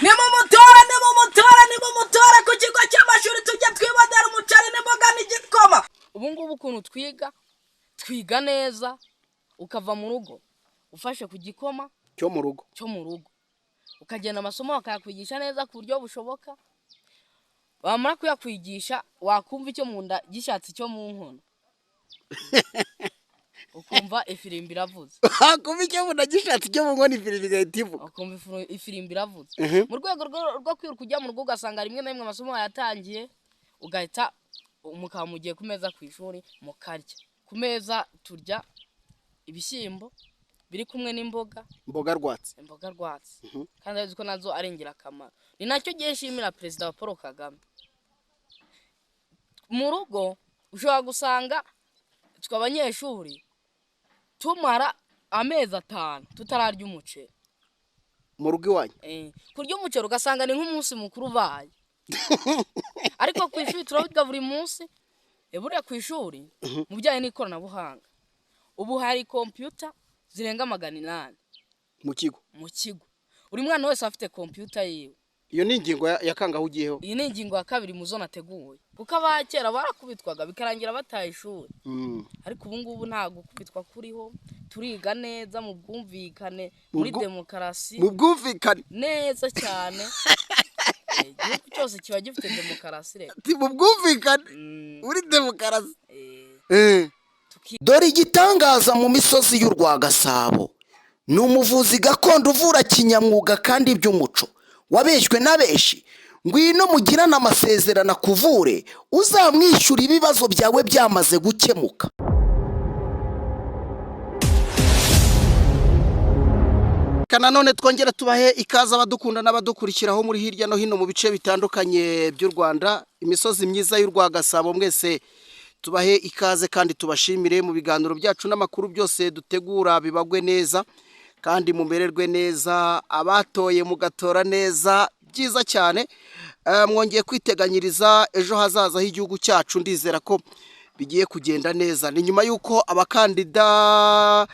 nimumutora ku kigo cy'amashuri tujya twibonera umuceri n'imboga n'igikoma. Ubu ngubu ukuntu twiga neza, ukava mu rugo ufashe ku gikoma cyo mu rugo ukagenda amasomo bakayakwigisha neza ku buryo bushoboka. Bamara kuyakwigisha wakumva icyo mu nda gishatse cyo mu nkono ukumva ifirimbi iravuze. Wakumva icyo mu nda gishatse cyo mu nkono ifirimbi igahita ivuga. Ukumva ifirimbi iravuze. Mu rwego rwo kwiruka ujya mu rugo ugasanga rimwe na rimwe amasomo yatangiye, ugahita mukaba mugiye ku meza ku ishuri mukarya. Ku meza turya ibishyimbo biri kumwe n'imboga rwatsi. Kandi azi ko nazo ari ingirakamaro. Ni nacyo gihe nshimira Perezida wa Paul Kagame. Mu rugo ushobora gusanga tw'abanyeshuri tumara amezi 5 tutararya umuceri. Mu rugo iwanyu? Kurya umuceri ugasanga ni nk'umunsi mukuru ubaye. Ariko ku ishuri turabiga buri munsi. Buriya ku ishuri mu bijyanye n'ikoranabuhanga ubu hari computer zirenga 800 mu kigo. Buri mwana wese afite computer yiwe. Iyo ni ingingo ya kangaho ugiyeho? Iyi ni ingingo ya 2 mu zo nateguye. Kuko abakera barakubitwaga bikarangira bataye ishuri. Ariko ubu ngubu nta gukubitwa kuriho, turiga neza mu bwumvikane, muri demokarasi. Mu bwumvikane neza cyane. Igihugu cyose kiba gifite demokarasi rero. Mu bwumvikane muri demokarasi. Dore igitangaza mu misozi y'u Rwagasabo. Ni umuvuzi gakondo uvura kinyamwuga kandi by'umuco. Wabeshywe na benshi. Ngwino mugirana amasezerano akuvure, uzamwishyura ibibazo byawe byamaze gukemuka. Kananone twongera tubahe ikaza abadukunda n'abadukurikiraho muri hirya no hino mu bice bitandukanye by'u Rwanda, imisozi myiza y'u Rwagasabo. Mwese tubahe ikaze kandi tubashimire mu biganiro byacu n'amakuru byose dutegura bibagwe neza kandi mumererwe neza. Abatoye mugatora neza byiza cyane. Mwongeye kwiteganyiriza ejo hazaza h'igihugu cyacu. Ndizera ko bigiye kugenda neza. Ni nyuma y'uko abakandida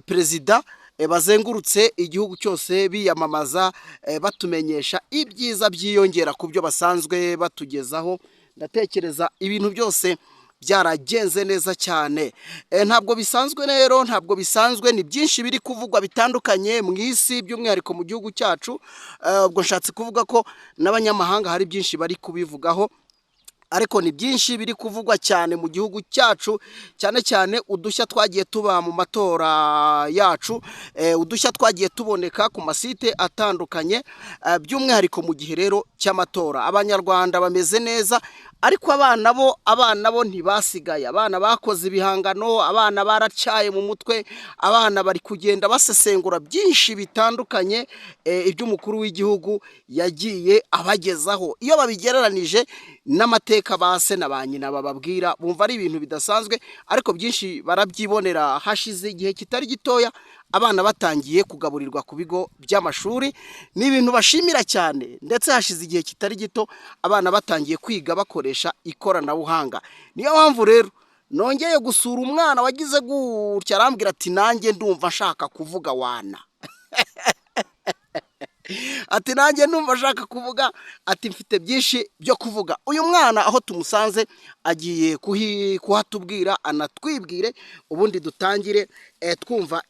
perezida bazengurutse igihugu cyose biyamamaza batumenyesha ibyiza byiyongera ku byo basanzwe batugezaho. Ndatekereza ibintu byose byaragenze neza cyane. Ntabwo bisanzwe rero, ntabwo bisanzwe. Ni byinshi biri kuvugwa bitandukanye mu isi, by'umwihariko mu gihugu cyacu. Ubwo nshatse kuvuga ko n'abanyamahanga hari byinshi bari kubivugaho, ariko ni byinshi biri kuvugwa cyane mu gihugu cyacu, cyane cyane udushya twagiye tuba mu matora yacu, udushya twagiye tuboneka ku masite atandukanye, by'umwihariko mu gihe rero cy'amatora. Abanyarwanda bameze neza, ariko abana bo ntibasigaye. Abana bakoze ibihangano, abana baracaye mu mutwe, abana bari kugenda basesengura byinshi bitandukanye iby'umukuru w'igihugu yagiye abagezaho. Iyo babigereranije n'amateka base na ba nyina bababwira, bumva ari ibintu bidasanzwe, ariko byinshi barabyibonera. Hashize igihe kitari gitoya abana batangiye kugaburirwa ku bigo by'amashuri. Ni ibintu bashimira cyane, ndetse hashize igihe kitari gito abana batangiye kwiga bakoresha ikoranabuhanga. Niyo mpamvu rero nongeye gusura umwana wagize gutya, arambwira ati nanjye ndumva nshaka kuvuga wana. Ati nanjye ndumva nshaka kuvuga, ati mfite byinshi byo kuvuga. Uyu mwana aho tumusanze agiye kuhatubwira, anatwibwire, ubundi dutangire twumva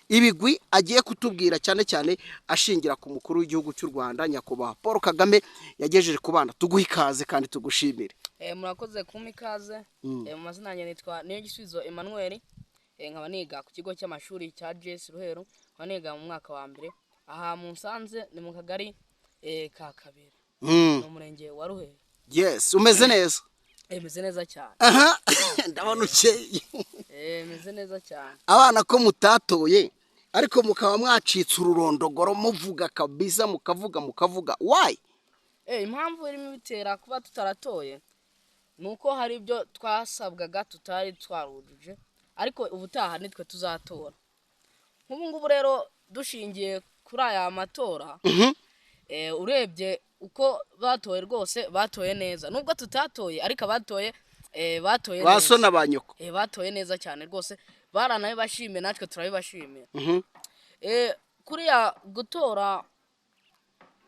ibigwi agiye kutubwira, cyane cyane ashingira ku mukuru w'igihugu cy'u Rwanda nyakubahwa Paul Kagame yagejeje ku bana. Tuguhe ikaze kandi tugushimire. Murakoze kumpa ikaze. Mu mazina yanjye nitwa Niyogisubizo Emmanuel. Nkaba niga ku kigo cy'amashuri cya JS Ruhero. Nkaba niga mu mwaka wa mbere. Aha Musanze ni mu kagari ka Kabera. No murenge wa Ruhero. Yes, umeze neza? Meze neza cyane. Aha, ndabona ukeye. Meze neza cyane. Abana ko mutatoye, ariko mukaba mwacitse ururondogoro, muvuga kabisa, mukavuga. Why? Impamvu irimo bitera kuba tutaratoye nuko hari ibyo twasabwaga tutari twarujuje, ariko ubutaha nitwe tuzatora. Nk'ubu ngubu rero dushingiye kuri aya matora, urebye uko batoye rwose batoye neza. Nubwo tutatoye, ariko abatoye batoye neza. Basona banyoko. Batoye neza cyane rwose. Baranaye bashimye, natwe turabibashimiye. Kuriya gutora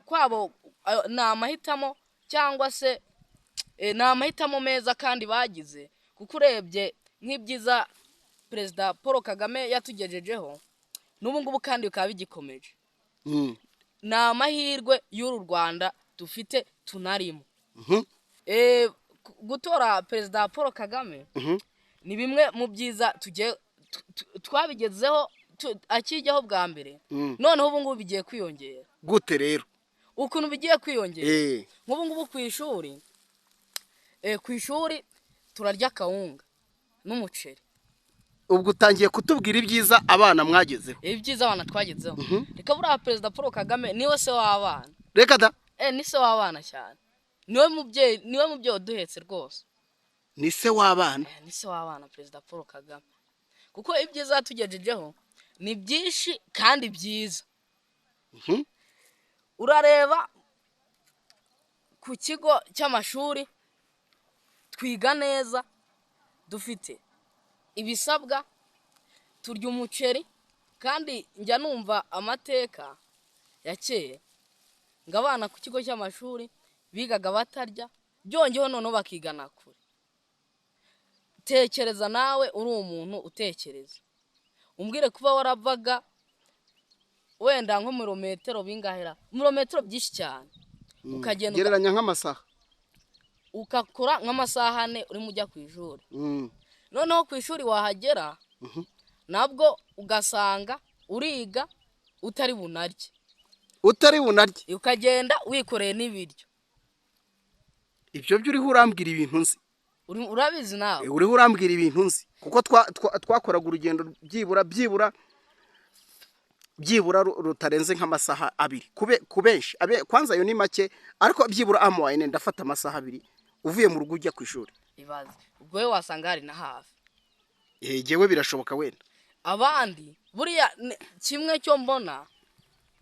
kwabo ni amahitamo cyangwa se ni amahitamo meza kandi bagize, kuko urebye nk'ibyiza perezida Paul Kagame yatugejejeho n'ubu ngubu kandi bikaba bigikomeje. Ni amahirwe y'uru Rwanda dufite tunarimo. Gutora perezida Paul Kagame ni bimwe mu byiza twabigezeho akijyaho bwa mbere, noneho ubu ngubu bigiye kwiyongera. Gute rero? Ukuntu bigiye kwiyongera, nk'ubu ngubu ku ishuri turarya kawunga n'umuceri. Ubwo utangiye kutubwira ibyiza abana mwagezeho. Ibyiza abana twagezeho. Reka buriya perezida Paul Kagame niwe se w'abana. Reka da. Ni se w'abana cyane. Niwe mubyeyi waduhetse rwose. Ni se w'abana? Ni se w'abana perezida Paul Kagame. Kuko ibyiza yatugejejeho ni byinshi kandi byiza. Urareba ku kigo cy'amashuri twiga neza, dufite ibisabwa, turya umuceri, kandi njya numva amateka ya kera ngo abana ku kigo cy'amashuri bigaga batarya, byongeho noneho bakigana kure. Tekereza nawe uri umuntu utekereza, umbwire kuba waravaga wenda nko mirometero bingahera, mirometero byinshi cyane, ukagenda gereranya nk'amasaha, ukakora nk'amasaha 4 uri mujya ku ishuri. Noneho ku ishuri wahagera nabwo ugasanga uriga utari bunarye, ukagenda wikoreye n'ibiryo. Ibyo byo uriho urambwira ibintu nzi. Urabizi nawe? Uriho urambwira ibintu nzi, kuko twakoraga urugendo byibura rutarenze nk'amasaha 2 kubenshi. Kwanza yo ni make, ariko byibura amwayine ndafata amasaha 2 uvuye mu rugo ujya ku ishuri. Ibaze ubwo we wasanga hari na hafi. Jewe birashoboka wenda. Abandi buriya kimwe cyo mbona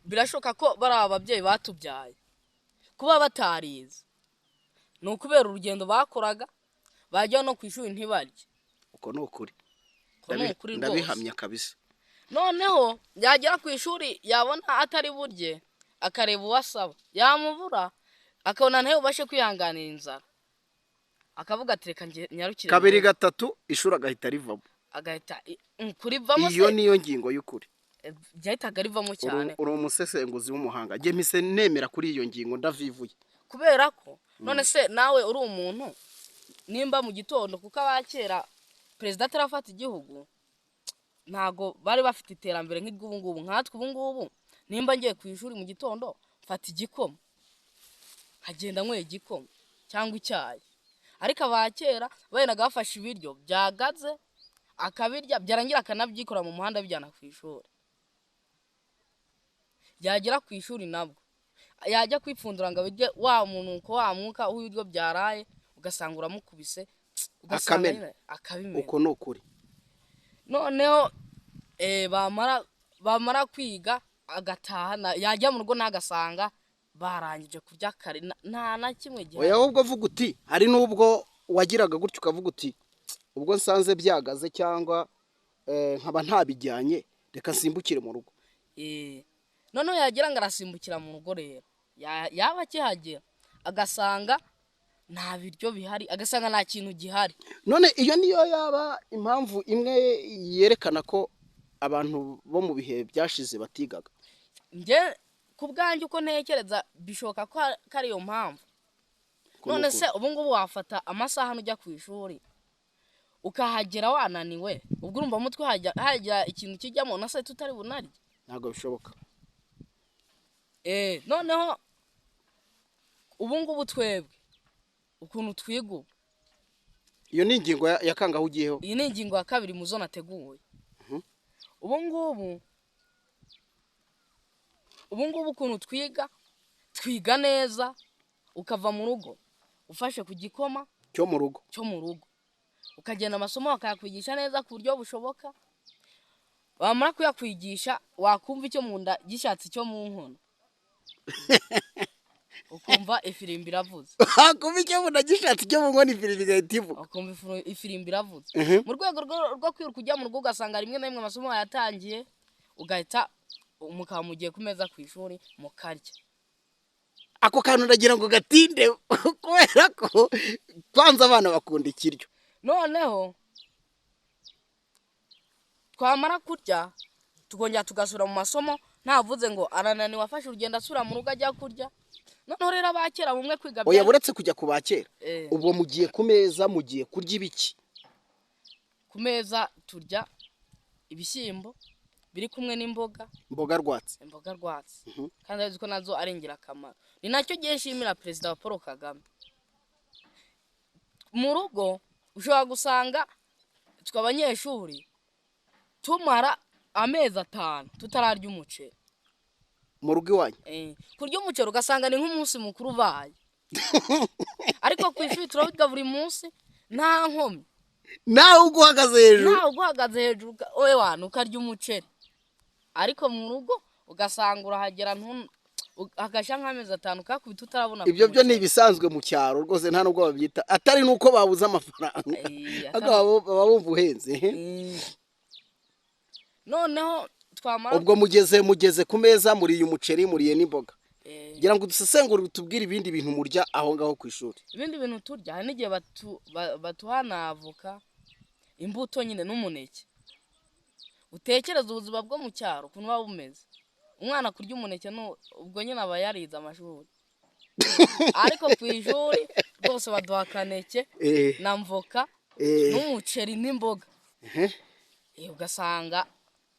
birashoka ko bari ababyeyi batubyaye kuba batarize, ni ukubera urugendo bakoraga, bajya no ku ishuri ntibarye. Uko ni ukuri. Ndabihamya kabisa. Noneho yagera ku ishuri yabona atari burye, akareba uwasaba, yamubura akabona ntayo ubashe kwihanganira inzara, akavuga ati reka nyarukire. 2 3 ishuri agahita rivamo. Agahita kurivamo. Iyo niyo ngingo y'ukuri. Byahitaga rivamo cyane. Uri umusesenguzi w'umuhanga. Je mise nemera kuri iyo ngingo ndavivuye. Kubera ko none se nawe uri umuntu nimba mu gitondo, kuko abakera perezida atarafata igihugu ntago bari bafite iterambere nk'ubu ngubu. Nkatwe ubu ngubu nimba ngiye ku ishuri mu gitondo mfata igikoma, nkagenda nyweye igikoma cyangwa icyayi. Ariko abakera bayenaga bafashe ibiryo byagaze akabirya, byarangira akanabyikora mu muhanda bijyana ku ishuri. Yagera ku ishuri nabwo yajya kwipfundura ngo abirye, wa muntu uko wa mwuka w'ibiryo byaraye ugasanga uramukubise, ugasanga akabimena. Uko ni ukuri. Noneho bamara kwiga agataha, yajya mu rugo nagasanga barangije kurya kare, nta na kimwe gihe. Oya ahubwo vuga uti, hari nubwo wagiraga gutyo ukavuga uti ubwo nsanze byagaze cyangwa nkaba ntabijyanye reka simbukire mu rugo. Noneho yagira ngo arasimbukira mu rugo rero, yaba akihagera agasanga nta biryo bihari, agasanga nta kintu gihari. None iyo niyo yaba impamvu imwe yerekana ko abantu bo mu bihe byashize batigaga. Nge kubwanjye uko ntekereza bishoka ko ari yo mpamvu. None se ubu ngubu wafata amasaha ujya ku ishuri ukahagera wananiwe, ubwo urumva mutwe hajya ikintu kijyamo na se tutari bunarye? Ntago bishoboka. Noneho ubu ngubu twebwe ukuntu twiga, iyo ni ingingo ya kangaho ugiyeho. Iyi ni ingingo ya 2 mu zo nateguye. Ubu ngubu ukuntu twiga neza, ukava mu rugo ufashe ku gikoma cyo mu rugo, ukagenda amasomo bakayakwigisha neza ku buryo bushoboka. Bamara kuyakwigisha wakumva icyo mu nda gishatse cyo mu nkono, ukumva ifirimbi iravuze. Kumva icyo mu nda gishatse cyo mu nkono ifirimbi igahita ivuga. Ukumva ifirimbi iravuze. Mu rwego rwo kwiruka ujya mu rugo ugasanga rimwe na rimwe amasomo yatangiye, ugahita mukaba mugiye ku meza ku ishuri mukarya. ako kantu ndagira ngo gatinde kubera ko kwanza abana bakunda ikiryo. noneho twamara kurya tukongera tugasura mu masomo ntavuze ngo arananiwe afashe urugendo asura mu rugo ajya kurya. noneho rero abakera bumwe kwiga oya buretse kujya kubakera ubwo mugiye ku meza mugiye kurya ibiki? ku meza turya ibishyimbo biri kumwe n'imboga rwatsi kandi azi ko nazo ari ingirakamaro. ni nacyo gihe nshimira perezida wa Paul Kagame. mu rugo ushobora gusanga twe abanyeshuri tumara amezi 5 tutararya umuceri mu rugo iwanyu. kurya umuceri ugasanga ni nk'umunsi mukuru ubaye ariko ku ishuri turabirya buri munsi nta nkomyi. nawe uguhagaze hejuru oye wana ukarya umuceri. ariko mu rugo ugasanga urahagera agasha nk'amezi 5 kakubita utarabona. ibyo byo ni ibisanzwe mu cyaro rwose nta nubwo babyita atari nuko babuze amafaranga agabo baba bumva uhenze. noneho twamara ubwo mugeze ku meza muriye umuceri muriye n'imboga. ngira ngo dusesengure tubwire ibindi bintu murya aho ngaho ku ishuri. ibindi bintu turya hari n'igihe batuhana avoka imbuto nyine n'umuneke. utekereza ubuzima bwo mu cyaro ukuntu buba bumeze. umwana kurya umuneke ubwo nyine aba yarize amashuri ariko ku ishuri rwose baduha akaneke na mvoka n'umuceri n'imboga. ugasanga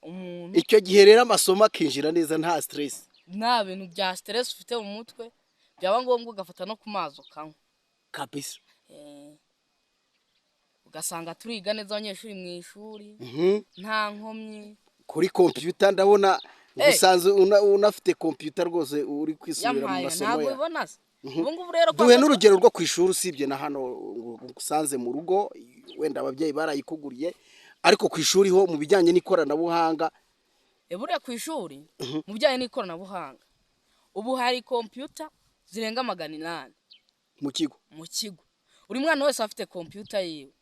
umuntu icyo gihe rero amasomo akinjira neza nta stress. nta bintu bya stress ufite mu mutwe. byaba ngombwa ugafata no ku mazi ukanywa kabisa. ugasanga turiga neza abanyeshuri mu ishuri nta nkomyi. kuri computer ndabona usanzwe unafite computer rwose uri kwisubira mu masomo ntabwo ubona se. ubu ngubu rero duhe n'urugero rwo ku ishuri usibye na hano usanze mu rugo wenda ababyeyi barayikuguriye ariko ku ishuri ho mu bijyanye n'ikoranabuhanga. buriya ku ishuri mu bijyanye n'ikoranabuhanga ubu hari computer zirenga 800 mu kigo. buri mwana wese afite computer yiwe.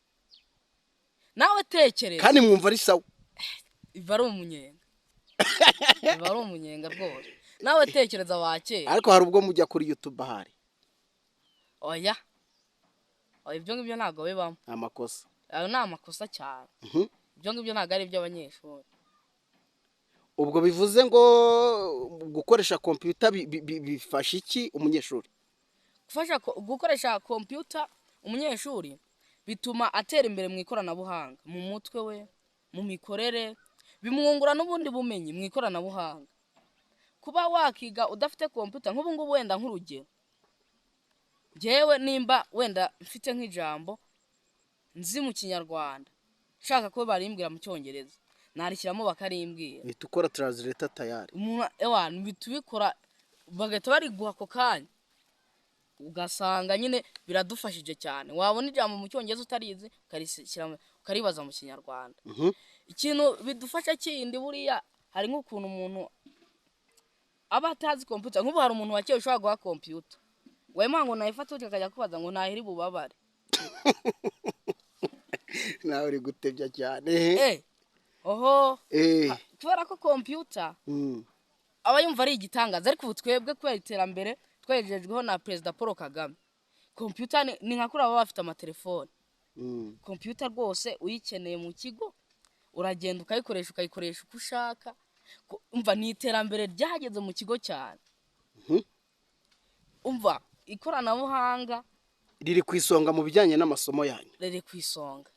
nawe tekereza kandi mwumva ari sawa. iva ari umunyenga rwose. nawe tekereza bakera. ariko hari ubwo mujya kuri YouTube ahari. oya ibyo ngibyo ntabwo bibamo. amakosa ayo ni amakosa cyane. ibyo ngibyo ntabwo ari iby'abanyeshuri. ubwo bivuze ngo gukoresha computer bifasha iki umunyeshuri? gukoresha computer umunyeshuri bituma atera imbere mu ikoranabuhanga mu mutwe we mu mikorere. bimwungura n'ubundi bumenyi mu ikoranabuhanga. kuba wakiga udafite computer nk'ubu ngubu wenda nk'urugero njyewe nimba wenda mfite nk'ijambo nzi mu kinyarwanda shaka ko barimbwira mu cyongereza narishyiramo bakarimbwira. ukora translator tayari. abantu bitubikora bagahita bariguha ako kanya ugasanga nyine biradufashije cyane. wabona ijambo mu cyongereza utarizi ukaribaza mu kinyarwanda. ikintu bidufasha kindi buriya hari nk'ukuntu umuntu aba atazi computer. nk'ubu hari umuntu wakeye ushobora guha computer wema ngo nayifata ukajya kubaza ngo ntahiri bubabare. nawe uri gutebya cyane. kubera ko computer aba yumva ari igitangaza. ariko ubu twebwe kubera iterambere twegejejweho na perezida Paul Kagame computer ni nka kuri aba bafite amatelefone. computer rwose uyikeneye mu kigo uragenda ukayikoresha uko ushaka. umva ni iterambere ryageze mu kigo cyane. umva ikoranabuhanga riri ku isonga mu bijyanye n'amasomo yanyu. riri ku isonga.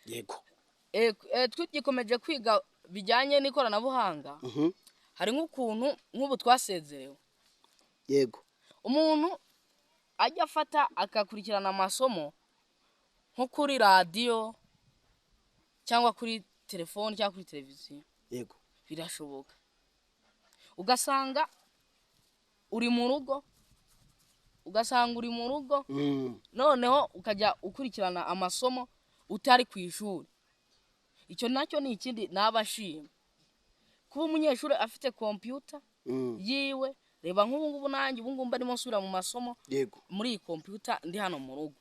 yego. twigikomeje kwiga bijyanye n'ikoranabuhanga. hari nk'ukuntu nk'ubu twasezerewe. yego. umuntu ajya afata akakurikirana amasomo nko kuri radiyo cyangwa kuri telefone cyangwa kuri televiziyo. yego. birashoboka. ugasanga uri mu rugo noneho ukajya ukurikirana amasomo utari ku ishuri. icyo nacyo ni ikindi nabashima. kuba umunyeshuri afite computer yiwe. reba nk'ubu ngubu nanjye ubu ngubu barimo nsubira mu masomo muri iyi computer ndi hano mu rugo.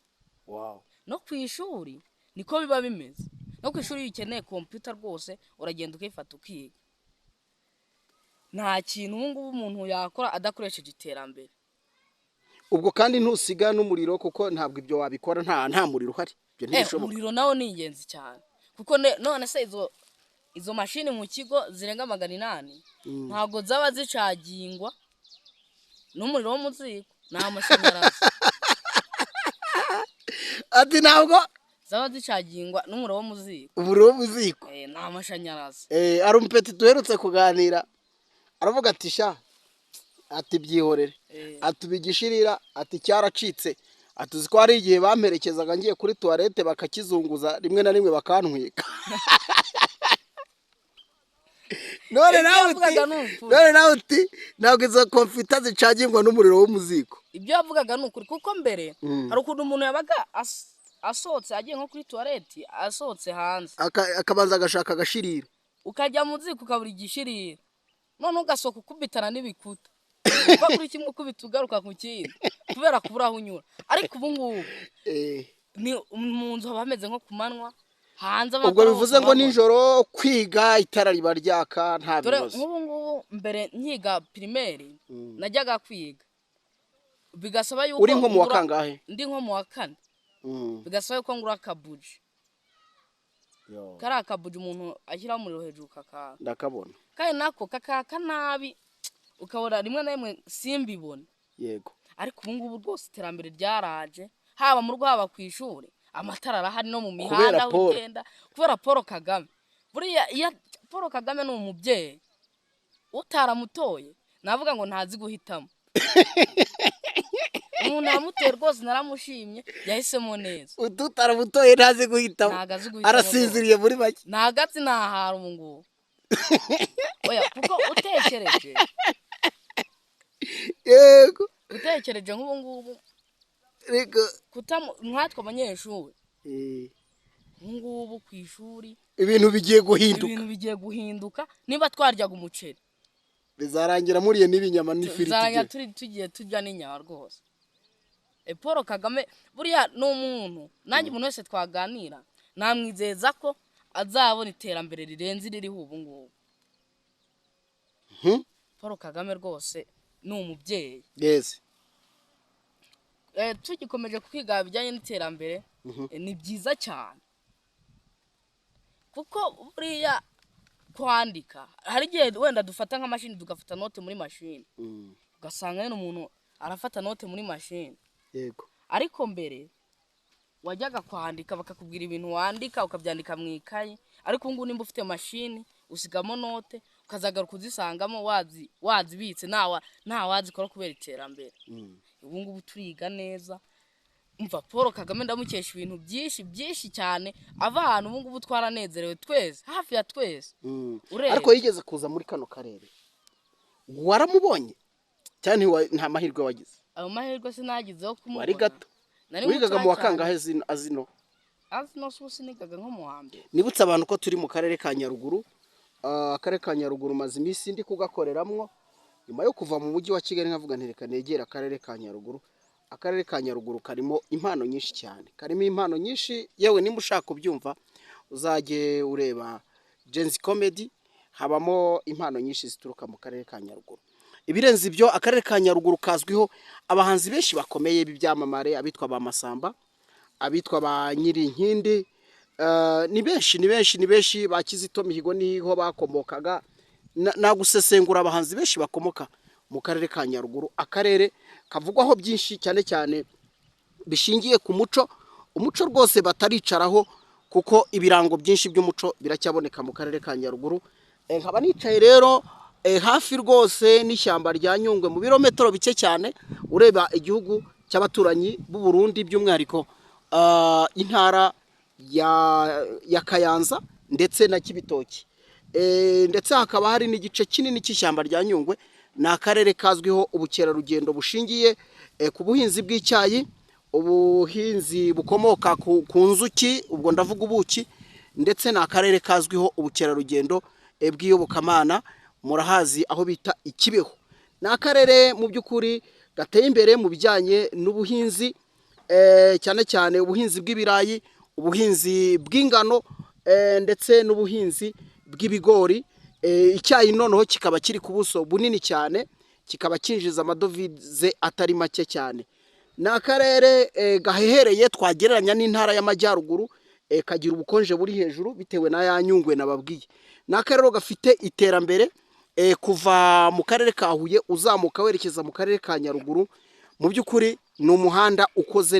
no ku ishuri niko biba bimeze. no ku ishuri iyo ukeneye computer rwose uragenda ukayifata ukiga. nta kintu ubu ngubu umuntu yakora adakoresheje iterambere. ubwo kandi ntusiga n'umuriro kuko ntabwo ibyo wabikora nta muriro uhari, ibyo ntibishoboka. Umuriro nawo ni ingenzi cyane kuko none se izo mashini mu kigo zirenga 800 ntabwo zaba zicagingwa n'umuriro wo mu ziko, nta mashanyarazi. Ati ntabwo zaba zicagingwa n'umuriro wo mu ziko, umuriro wo mu ziko, nta mashanyarazi. ari umupeti duherutse kuganira aravuga ati sha, ati byihorere, ati ubigishirira, ati cyaracitse, ati uzi ko hari igihe bamperekezaga ngiye kuri tuwarete bakakizunguza rimwe na rimwe bakantwika. none nawe uti ntabwo izo kompiyuta zicagingwa n'umuriro wo mu ziko. Ibyo yavugaga ni ukuri kuko mbere hari ukuntu umuntu yabaga asohotse agiye nko kuri tuwarete, asohotse hanze akabanza agashaka agashirira, ukajya mu ziko ukabura igishirira, none ugasohoka ukubitana n'ibikuta, uva kuri kimwe ukubita ugaruka ku kindi kubera kubura aho unyura. Ariko ubu ngubu ni mu nzu haba hameze nko ku manywa, hanze ubwo bivuze ngo nijoro kwiga itara riba ryaka nta bibazo. nk'ubu ngubu mbere nkiga primaire najyaga kwiga bigasaba yuko uri nko mu wa kangahe? Ndi nko mu wa 4. Bigasaba yuko ngura akabuji, kari akabuji umuntu ashyira umuriro hejuru kakaka, ndakabona kandi nako kakaka nabi ukabona rimwe na rimwe simbibone. Yego, ariko ubu ngubu rwose iterambere ryaraje, haba mu rugo haba ku ishuri, amatara arahari no mu mihanda ugenda kubera Paul Kagame. Buriya Paul Kagame ni umubyeyi, utaramutoye navuga ngo ntazi guhitamo. Umuntu amuteye rwose naramushimye, yahisemo neza. utaramutoye ntazi guhitamo, arasinziriye muri make, ntagazi nahara ubu ngubu. Oya kuko utekereje, yego utekereje nk'ubu ngubu rego nkatwe abanyeshuri ngubu ku ishuri ibintu bigiye guhinduka. Niba twaryaga umuceri bizarangira muriye n'ibinyama n'ifiriti, bizarangira tugiye turya n'inyama rwose. Paul Kagame buriya ni umuntu, nanjye umuntu wese twaganira namwizeza ko azabona iterambere rirenze ririho ubu ngubu. Paul Kagame rwose ni umubyeyi. Yes. Tugikomeje kwiga bijyanye n'iterambere ni byiza cyane kuko buriya kwandika hari igihe wenda dufata nk'amashini tugafata note muri mashini, ugasanga rero umuntu arafata note muri mashini. Yego, ariko mbere wajyaga kwandika bakakubwira ibintu wandika ukabyandika mu ikayi, ariko ubu nimba ufite mashini usigamo note ukazagaruka uzisangamo wazibitse nta wazikora kubera iterambere. Ubu ngubu turiga neza. Umva Paul Kagame ndamukesha ibintu byinshi cyane, abantu ubu ngubu twaranezerewe twese, hafi ya twese. Ariko yigeze kuza muri kano karere, waramubonye cyane? Nta mahirwe wagize? Ayo mahirwe sinagizeho kumubona. Wari gato, wigaga mu wakangahe? Azino sinigaga nko mu wa mbere. Nibutse abantu ko turi mu karere ka Nyaruguru. Akarere ka Nyaruguru maze iminsi ndi kugakoreramwo, nyuma yo kuva mu mujyi wa Kigali nkavuga ntereka negera akarere ka Nyaruguru. Akarere ka Nyaruguru karimo impano nyinshi cyane, karimo impano nyinshi, yewe nimba ushaka kubyumva uzajye ureba Genzi Comedy, habamo impano nyinshi zituruka mu karere ka Nyaruguru. Ibirenze ibyo, akarere ka Nyaruguru kazwiho abahanzi benshi bakomeye b'ibyamamare, abitwa ba Masamba, abitwa ba Nyirinkindi, ni benshi ba Kizito Mihigo niho bakomokaga. Nagusesengura abahanzi benshi bakomoka mu karere ka Nyaruguru, akarere kavugwaho byinshi cyane cyane bishingiye ku muco rwose bataricaraho, kuko ibirango byinshi by'umuco biracyaboneka mu karere ka Nyaruguru. Nkaba nicaye rero hafi rwose n'ishyamba rya Nyungwe, mu birometero bike cyane ureba igihugu cy'abaturanyi b'u Burundi, by'umwihariko intara ya Kayanza ndetse na Kibitoki, ndetse hakaba hari n'igice kinini cy'ishyamba rya Nyungwe. Ni akarere kazwiho ubukerarugendo bushingiye ku buhinzi bw'icyayi, ubuhinzi bukomoka ku nzuki, ubwo ndavuga ubuki, ndetse ni akarere kazwiho ubukerarugendo bw'iyobokamana. Murahazi aho bita Ikibeho. Ni akarere mu by'ukuri gateye imbere mu bijyanye n'ubuhinzi, cyane cyane ubuhinzi bw'ibirayi, ubuhinzi bw'ingano, ndetse n'ubuhinzi bw'ibigori. icyayi noneho kikaba kiri ku buso bunini cyane, kikaba kinjiza amadovize atari make cyane. Ni akarere gahehereye twagereranya n'intara y'amajyaruguru, kagira ubukonje buri hejuru bitewe na ya Nyungwe nababwiye. Ni akarere gafite iterambere kuva mu karere ka Huye uzamuka werekeza mu karere ka Nyaruguru. Mu by'ukuri ni umuhanda ukoze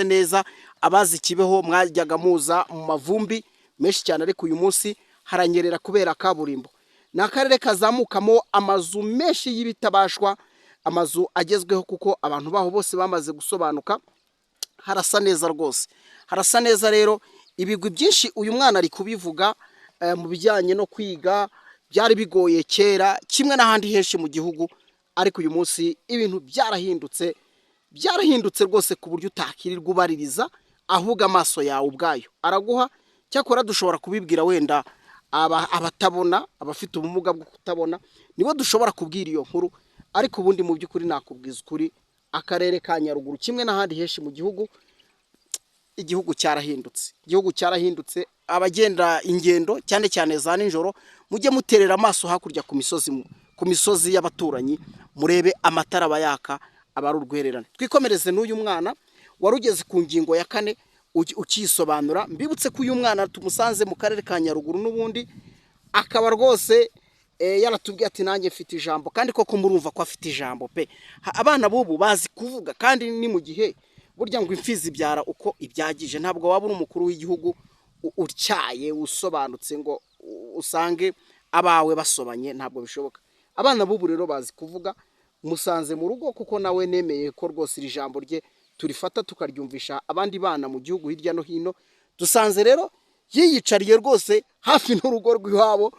neza, abazi Kibeho mwajyaga muza mu mavumbi menshi cyane, ariko uyu munsi haranyerera kubera kaburimbo. Ni akarere kazamukamo amazu menshi y'ibitabashwa, amazu agezweho kuko abantu baho bose bamaze gusobanuka. Harasa neza rwose, harasa neza. Rero ibigwi byinshi uyu mwana ari kubivuga mu bijyanye no kwiga byari bigoye kera kimwe n'ahandi henshi mu gihugu, ariko uyu munsi ibintu byarahindutse rwose ku buryo utakirirwa ubaririza, ahubwo amaso yawe ubwayo araguha. Cyakora dushobora kubibwira wenda abatabona, abafite ubumuga bwo kutabona, nibo dushobora kubwira iyo nkuru, ariko ubundi mu by'ukuri nakubwiza ukuri, akarere ka Nyaruguru kimwe n'ahandi henshi mu gihugu, igihugu cyarahindutse. Abagenda ingendo cyane cyane za nijoro, mujye muterera amaso hakurya ku misozi y'abaturanyi, murebe amatara bayaka, abari urwererane. Twikomereze n'uyu mwana warugeze ku ngingo ya 4 ukisobanura. Mbibutse ko uyu mwana tumusanze mu karere ka Nyaruguru n'ubundi, akaba rwose yaratubwiye ati nanjye mfite ijambo, kandi koko murumva ko afite ijambo pe. Abana bubu bazi kuvuga, kandi ni mu gihe burya ngo imfizi ibyara uko ibyagije. Ntabwo waba uri umukuru w'igihugu utyaye usobanutse ngo usange abawe basobanye, ntabwo bishoboka. Abana bubu rero bazi kuvuga. Musanze mu rugo kuko nawe nemeye ko rwose iri jambo rye turifata tukaryumvisha abandi bana mu gihugu hirya no hino. Dusanze rero yiyicariye rwose hafi n'urugo rw'iwabo,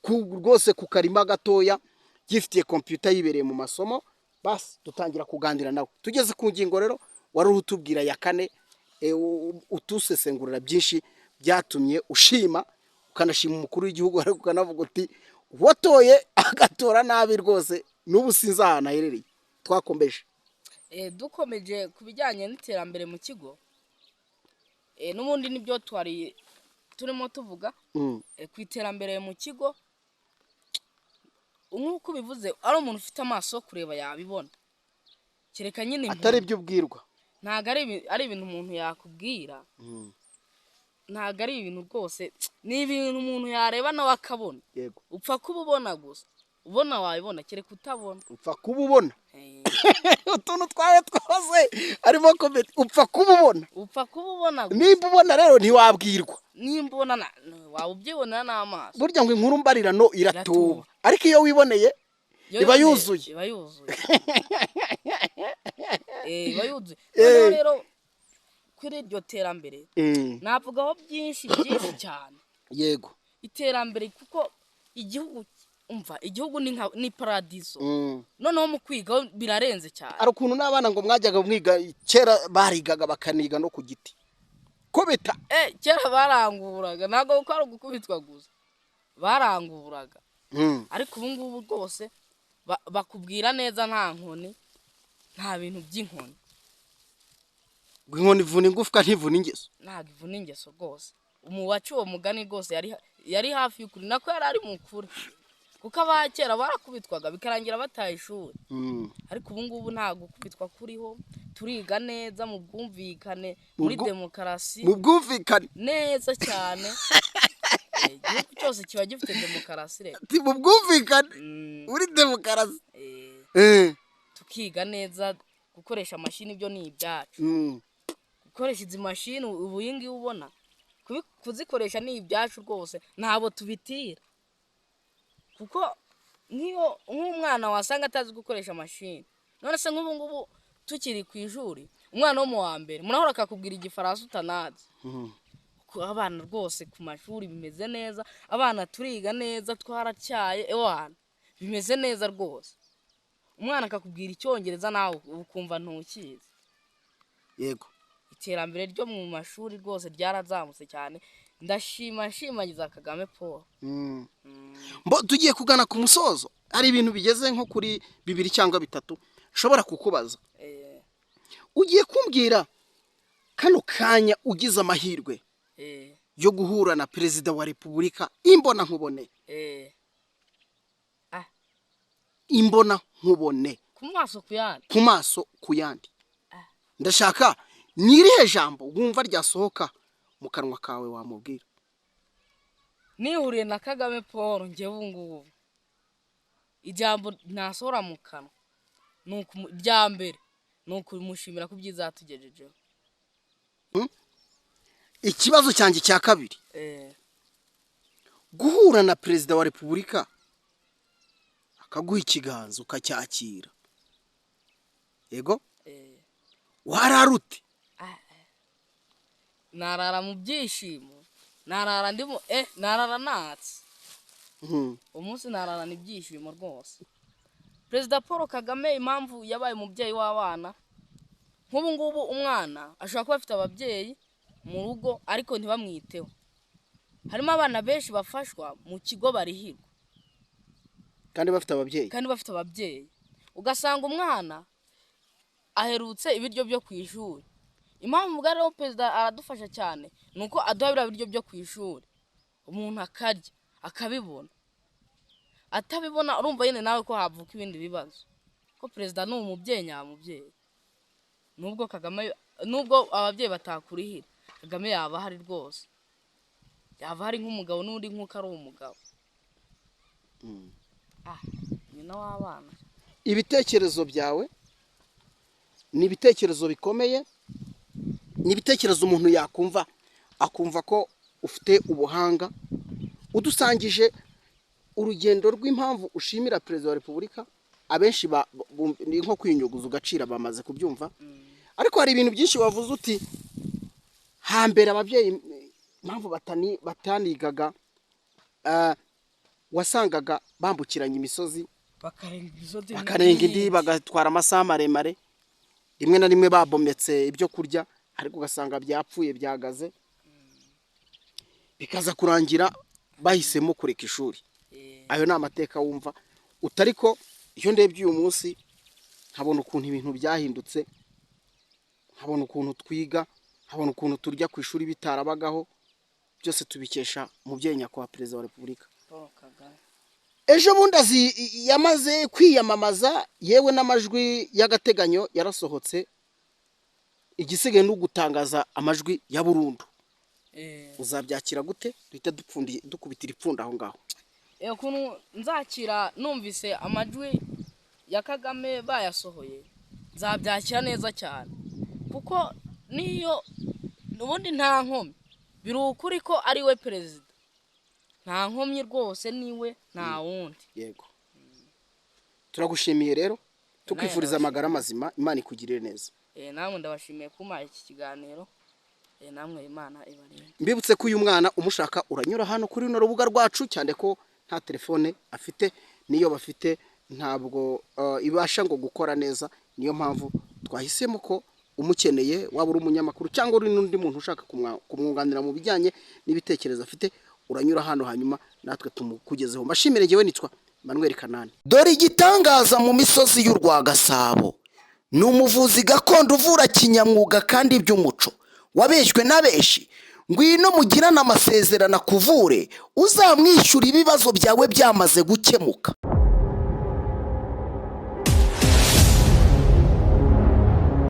rwose ku karima gatoya, gifitiye computer yibereye mu masomo. Basi dutangira kuganira nawe, tugeze ku ngingo rero wari utubwira ya 4, utusesengurira byinshi byatumye ushima, ukanashima umukuru w'igihugu, ariko ukanavuga uti watoye agatora nabi rwose, n'ubu sinzi ahantu aherereye. Twakombeje dukomeje ku bijyanye n'iterambere mu kigo, n'ubundi nibyo turimo tuvuga ku iterambere mu kigo. Nk'uko bivuze, ari umuntu ufite amaso kureba yabibona, kereka nyine atari ibyo ubwirwa. Ntago ari ibintu umuntu yakubwira, ntago ari ibintu rwose, ni ibintu umuntu yareba nawe akabona. Yego, upfa kububona gusa, ubona wabibona, kereka utabona upfa kububona. Utuntu twawe twose arimo komedi, upfa kububona gusa. Nimba ubona rero ntiwabwirwa, nimba ubona waba ubyibonera n'amaso. Burya ngo inkuru mbarirano iratuba, ariko iyo wiboneye iba yuzuye. Rero kuri iryo terambere navugaho byinshi cyane. Yego, iterambere kuko igihugu ni paradiso. Noneho mu kwiga birarenze cyane. Ari ukuntu n'abana ngo mwajyaga mwiga kera barigaga bakaniga no ku giti kubita. Kera baranguraga, ntabwo uko ari ugukubitwa gusa, baranguraga. Ariko ubu ngubu rwose bakubwira neza, nta nkoni, nta bintu by'inkoni. Inkoni ivuna ingufwa ntivuna ingeso. Ntabwo ivuna ingeso rwose. Umuwacu uwo mugani rwose yari hafi y'ukuri, nako yari ari mu kuri, kuko abakera barakubitwaga bikarangira bataye ishuri. Ariko ubu ngubu ntabwo gukubitwa kuriho, turiga neza mu bwumvikane, muri demokarasi, mu bwumvikane neza cyane. Igihugu cyose kiba gifite demokarasi rero. Mu bwumvikane muri demokarasi. Tukiga neza, gukoresha mashini byo ni ibyacu. Gukoresha izi mashini ubu yingi ubona, kuzikoresha ni ibyacu rwose, ntabo tubitira. Kuko nk'umwana wasanga atazi gukoresha mashini, none se nk'ubu ngubu tukiri ku ishuri, umwana wo mu wa mbere murahora akakubwira igifaransa utanazi. Abana rwose ku mashuri bimeze neza, abana turiga neza, twaracyaye, bimeze neza rwose. Umwana akakubwira icyongereza nawe ukumva ntukizi. Yego, iterambere ryo mu mashuri rwose ryarazamutse cyane. Ndashimagiza Kagame Paul. Tugiye kugana ku musozo, hari ibintu bigeze nko kuri 2 cyangwa 3 nshobora kukubaza. Ugiye kumbwira kano kanya ugize amahirwe yo guhura na Perezida wa Repubulika imbona nkubone, imbona nkubone ku maso ku yandi. ku maso ku yandi. Ndashaka n'irihe jambo wumva ryasohoka mu kanwa kawe wamubwira? Nihuriye na Kagame Paul njye ubungubu ijambo nasohora mu kanwa nuko rya mbere nuko mushimira ku byiza yatugejejeho. Ikibazo cyanjye cya kabiri, guhura na perezida wa repubulika akaguha ikiganza ukacyakira, yego wararute? Narara mu byishimo, narara ndimo narara natse. Umunsi narara n'ibyishimo rwose. Perezida Paul Kagame impamvu yabaye umubyeyi w'abana, nk'ubu ngubu umwana ashobora kuba afite ababyeyi mu rugo ariko ntibamwiteho. Harimo abana benshi bafashwa mu kigo barihirwa kandi bafite ababyeyi, ugasanga umwana aherutse ibiryo byo ku ishuri. Impamvu ubwo rero perezida aradufasha cyane nuko aduha biriya biryo byo ku ishuri, umuntu akarya akabibona. Atabibona urumva yene nawe ko havuka ibindi bibazo. Ko perezida ni umubyeyi nyamubyeyi. Nubwo ababyeyi batakurihira, Kagame yaba hari rwose. Yaba hari nk'umugabo n'undi nk'uko ari umugabo. Nyina w'abana. Ibitekerezo byawe ni ibitekerezo bikomeye, ni ibitekerezo umuntu yakumva akumva ko ufite ubuhanga. Udusangije urugendo rw'impamvu ushimira perezida wa repubulika, abenshi ni nko kwinyuguza ugacira bamaze kubyumva. Ariko hari ibintu byinshi wavuze uti hambere ababyeyi impamvu batanigaga, wasangaga bambukiranya imisozi bakarenga indi bagatwara amasaha maremare, rimwe na rimwe babometse ibyo kurya ariko ugasanga byapfuye byagaze, bikaza kurangira bahisemo kureka ishuri. Ayo ni amateka wumva utariko. Iyo ndebye uyu munsi nkabona ukuntu ibintu byahindutse, nkabona ukuntu twiga, nkabona ukuntu turya ku ishuri bitarabagaho, byose tubikesha umubyeyi nyakubahwa perezida wa repubulika. Ejo bundi yamaze kwiyamamaza, yewe n'amajwi y'agateganyo yarasohotse, igisigaye no gutangaza amajwi ya burundu. Uzabyakira gute? Duhita dukubitira ipfunda aho ngaho. Ukuntu nzakira numvise amajwi ya Kagame bayasohoye, nzabyakira neza cyane kuko niyo ubundi nta nkomyi, biri ukuri ko ari we perezida, nta nkomyi rwose niwe nta wundi. Yego, turagushimiye rero, tukwifuriza amagara mazima, Imana ikugirire neza. Namwe ndabashimiye kuma iki kiganiro, namwe Imana ibarinde. Mbibutse ko uyu mwana umushaka uranyura hano kuri runo rubuga rwacu, cyane ko nta telefone afite, niyo bafite ntabwo ibasha ngo gukora neza. Niyo mpamvu twahisemo ko umukeneye, waba uri umunyamakuru cyangwa uri n'undi muntu ushaka kumwunganira mu bijyanye n'ibitekerezo afite, uranyura hano hanyuma natwe tumukugezeho. Mbashimire, njyewe nitwa Emmanuel Kanani. Dore igitangaza mu misozi y'u Rwagasabo, ni umuvuzi gakondo uvura kinyamwuga kandi by'umuco, wabeshywe na benshi. Ngwino mugirane amasezerano akuvure, uzamwishyura ibibazo byawe byamaze gukemuka.